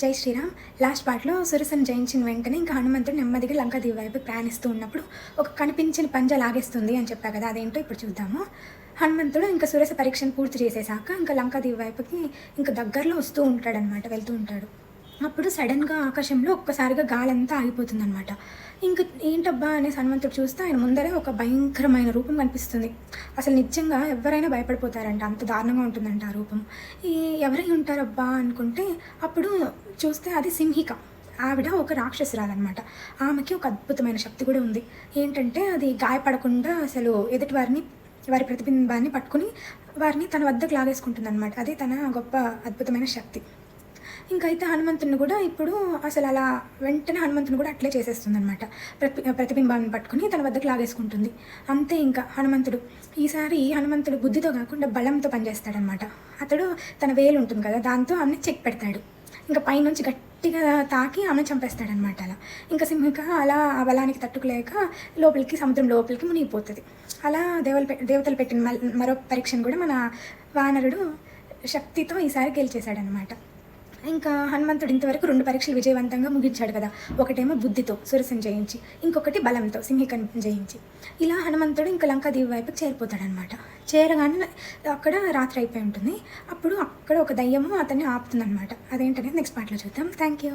జై శ్రీరామ్. లాస్ట్ పార్ట్లో సురసను జయించిన వెంటనే ఇంకా హనుమంతుడు నెమ్మదిగా లంకాదేవి వైపు ప్రయాణిస్తూ ఉన్నప్పుడు ఒక కనిపించిన పంజ లాగేస్తుంది అని చెప్పా కదా, అదేంటో ఇప్పుడు చూద్దాము. హనుమంతుడు ఇంకా సురస పరీక్షను పూర్తి చేసేసాక ఇంకా లంకాదేవి వైపుకి ఇంకా దగ్గరలో వస్తూ ఉంటాడనమాట, వెళ్తూ ఉంటాడు. అప్పుడు సడన్గా ఆకాశంలో ఒక్కసారిగా గాలంతా ఆగిపోతుందనమాట. ఇంకా ఏంటబ్బా అనేసి హనుమంతుడు చూస్తే ఆయన ముందరే ఒక భయంకరమైన రూపం కనిపిస్తుంది. అసలు నిజంగా ఎవరైనా భయపడిపోతారంట, అంత దారుణంగా ఉంటుందంట ఆ రూపం. ఎవరై ఉంటారబ్బా అనుకుంటే అప్పుడు చూస్తే అది సింహిక. ఆవిడ ఒక రాక్షసురాలన్నమాట. ఆమెకి ఒక అద్భుతమైన శక్తి కూడా ఉంది. ఏంటంటే అది గాయపడకుండా అసలు ఎదుటి వారి ప్రతిబింబాన్ని పట్టుకుని వారిని తన వద్దకు లాగేసుకుంటుంది అనమాట. అది తన గొప్ప అద్భుతమైన శక్తి. ఇంకైతే హనుమంతుని కూడా ఇప్పుడు అసలు అలా వెంటనే హనుమంతుని కూడా అట్లే చేసేస్తుంది అనమాట. ప్రతిబింబాన్ని పట్టుకుని తన వద్దకు లాగేసుకుంటుంది. అంతే ఇంకా ఈసారి హనుమంతుడు బుద్ధితో కాకుండా బలంతో పనిచేస్తాడనమాట. అతడు తన వేలు ఉంటుంది కదా, దాంతో ఆమెను చెక్ పెడతాడు. ఇంకా పైనుంచి గట్టిగా తాకి ఆమె చంపేస్తాడనమాట. అలా ఇంకా సింహిక అలా ఆ బలానికి తట్టుకోలేక సముద్రం లోపలికి మునిగిపోతుంది. అలా దేవతలు పెట్టిన మరో పరీక్షను కూడా మన వానరుడు శక్తితో ఈసారి గెలిచేశాడనమాట. ఇంకా హనుమంతుడు ఇంతవరకు 2 పరీక్షలు విజయవంతంగా ముగించాడు కదా. ఒకటేమో బుద్ధితో సురసను జయించి, ఇంకొకటి బలంతో సింహికను జయించి. ఇలా హనుమంతుడు ఇంకా లంకాదేవి వైపుకి చేరిపోతాడనమాట. చేరగానే అక్కడ రాత్రి అయిపోయి ఉంటుంది. అప్పుడు అక్కడ ఒక దయ్యము అతన్ని ఆపుతుందనమాట. అదేంటనేది నెక్స్ట్ పార్ట్లో చూద్దాం. Thank you.